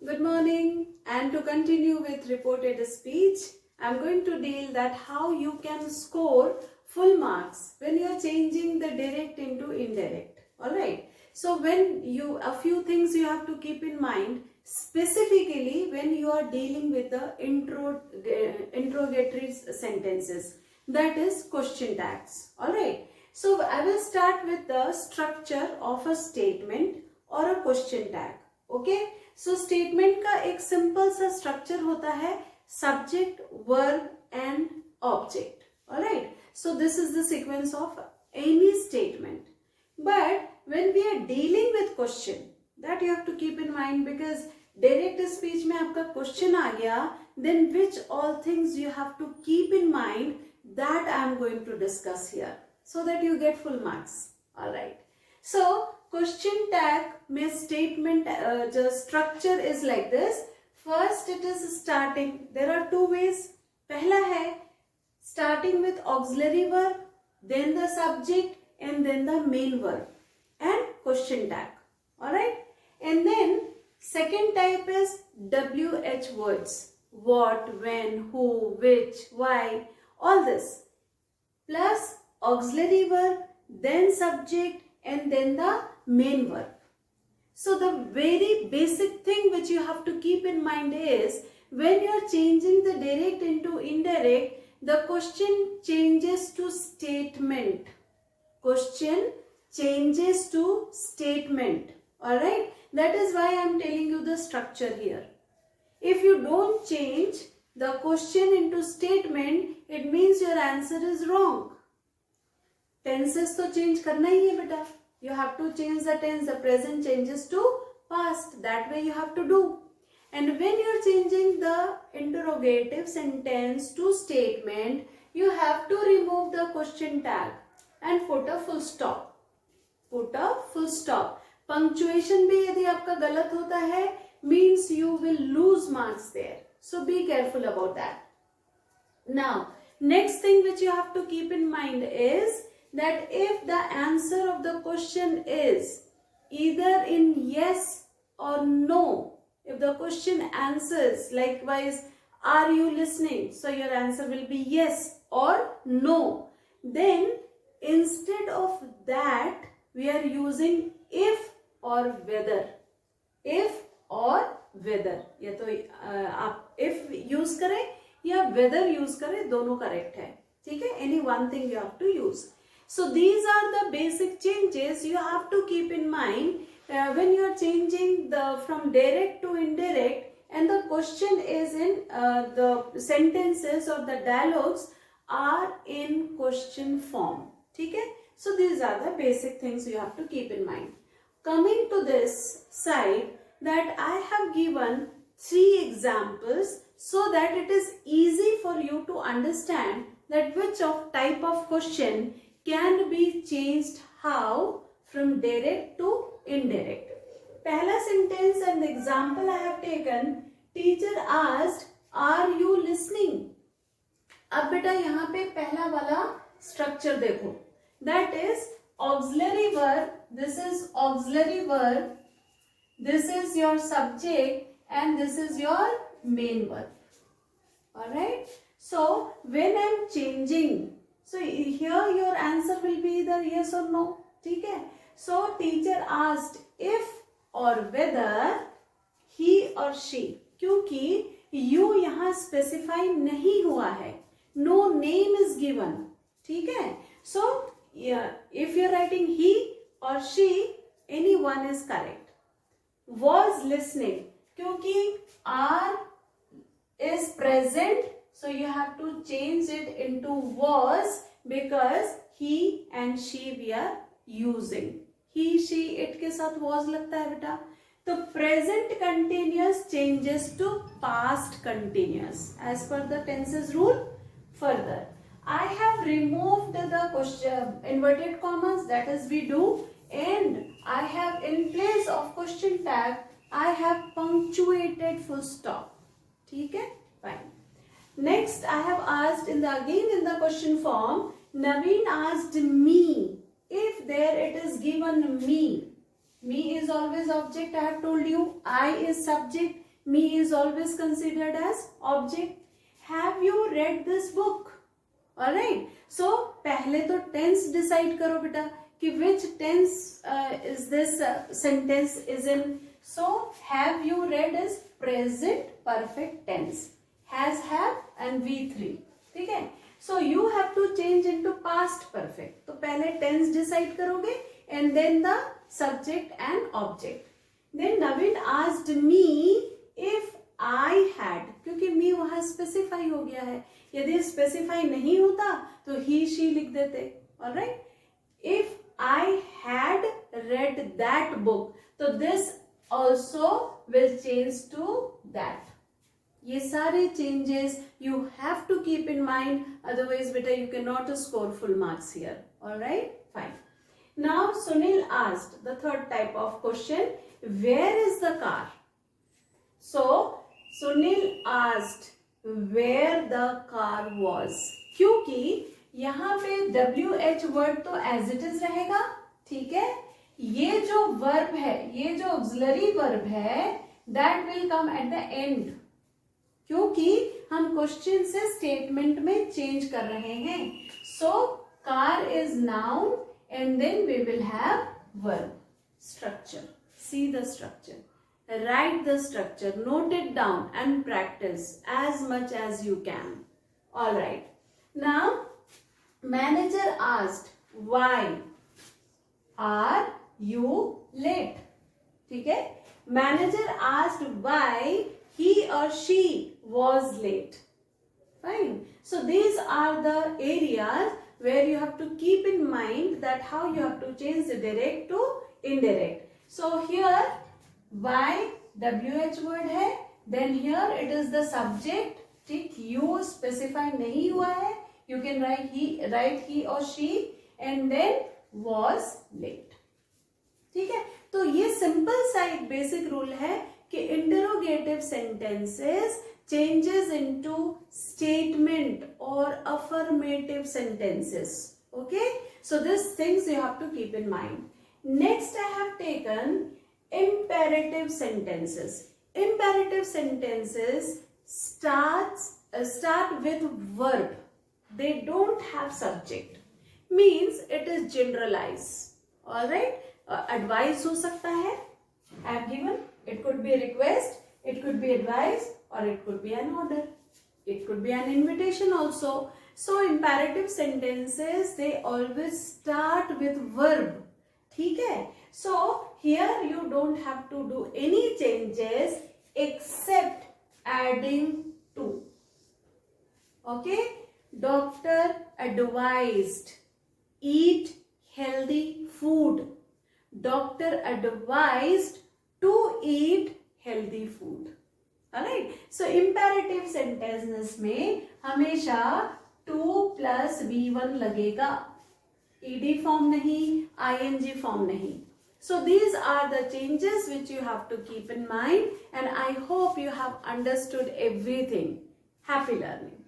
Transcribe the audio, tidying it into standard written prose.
Good morning, and to continue with reported speech, I am going to deal that how you can score full marks when you are changing the direct into indirect. Alright, so a few things you have to keep in mind, specifically when you are dealing with the interrogatory sentences, that is question tags. Alright, so I will start with the structure of a statement और a question tag. Okay, so statement का एक simple सा structure होता है subject, verb and object. Alright, so this is the sequence of any statement. But when we are dealing with question, that you have to keep in mind, because direct speech में आपका question आ गया, then which all things you have to keep in mind, that I am going to discuss here so that you get full marks. All right, so question tag में statement the structure is like this. First it is starting. There are two ways. पहला है starting with auxiliary verb, then the subject and then the main verb and question tag. All right, and then second type is WH words, what, when, who, which, why, all this, plus auxiliary verb, then subject and then the main verb. So the very basic thing which you have to keep in mind is when you are changing the direct into indirect, the question changes to statement. Question changes to statement. Alright, that is why I am telling you the structure here. If you don't change the question into statement, it means your answer is wrong. Tenses तो change करना ही है बेटा. You have to change the tense. The present changes to past. That way you have to do. And when you are changing the interrogative sentence to statement, you have to remove the question tag and put a full stop. Put a full stop. Punctuation भी यदि आपका गलत होता है, means you will lose marks there. So be careful about that. Now next thing which you have to keep in mind is that if the answer of the question is either in yes or no, if the question answers likewise, are you listening, so your answer will be yes or no, then instead of that we are using if or whether. if or whether, या तो आप if use करें या whether use करें, दोनों correct है. ठीक है, any one thing you have to use. So these are the basic changes you have to keep in mind when you are changing from direct to indirect, and the question is in the sentences or the dialogues are in question form. ठीक है, so these are the basic things you have to keep in mind. Coming to this side, that I have given 3 examples so that it is easy for you to understand that which type of question can be changed how from direct to indirect. पहला sentence and the example I have taken, teacher asked, are you listening? अब बेटा यहाँ पे पहला वाला structure देखो, that is auxiliary verb. This is auxiliary verb, this is your subject and this is your main verb. Alright, so when I am changing, so here your answer will be either yes or no. ठीक है, so teacher asked if or whether he or she, क्योंकि you यहाँ specify नहीं हुआ है, no name is given. ठीक है, so yeah, if you are writing he or she, any one is correct. Was listening, क्योंकि are is present, so you have to change it into was, because he and she we are using. he she it के साथ was लगता है बेटा. तो present continuous changes to past continuous as per the tenses rule. Further, I have removed the question inverted commas, that is we do, and I have in place of question tag I have punctuated full stop. ठीक है, fine. Next, I have asked again in the question form, Naveen asked me. If there it is given me. Me is always object, I have told you. I is subject. Me is always considered as object. Have you read this book? Alright. So पहले तो tense decide करो बेटा कि which tense is this sentence is in. So have you read is present perfect tense. Has, have and V3. ठीक है. So you have to change into past perfect. तो पहले tense decide करोगे and then the subject and object. Then Naveen asked me if I had, क्योंकि me वहाँ specify हो गया है. यदि specify नहीं होता तो he she लिख देते. Alright? If I had read that book, तो this also will change to that. ये सारे changes you have to keep in mind, otherwise beta you cannot score full marks here. Alright? Fine. Now Sunil asked the third type of question, where is the car? So Sunil asked where the car was. क्योंकि यहाँ पे WH word तो as it is रहेगा, ठीक है. ये जो verb है, ये जो auxiliary verb है, that will come at the end. क्योंकि हम क्वेश्चन से स्टेटमेंट में चेंज कर रहे हैं. So car is noun and then we will have verb. Structure, see the structure, write the structure, note it down and practise as much as you can. Alright. Now manager asked why are you late. ठीक है. Manager asked why he or she was late. Fine. So these are the areas where you have to keep in mind that how you have to change the direct to indirect. So here why WH word है, then here it is the subject. ठीक, you specify नहीं हुआ है, you can write he or she and then was late. ठीक है. तो ये simple सा एक बेसिक रूल है कि interrogative sentences changes into statement or affirmative sentences. Okay, so these things you have to keep in mind. Next I have taken imperative sentences. Imperative sentences start with verb. They don't have subject. Means it is generalized. All right. Advice हो सकता है. I have given. It could be a request, it could be advice, or it could be an order. It could be an invitation also. So imperative sentences, they always start with verb. ठीक है. So here you don't have to do any changes except adding to. Okay. Doctor advised eat healthy food. Doctor advised to eat healthy food. Alright. So imperative sentences में हमेशा to plus V1 लगेगा. ED form नहीं, ING form नहीं. So these are the changes which you have to keep in mind, and I hope you have understood everything. Happy learning.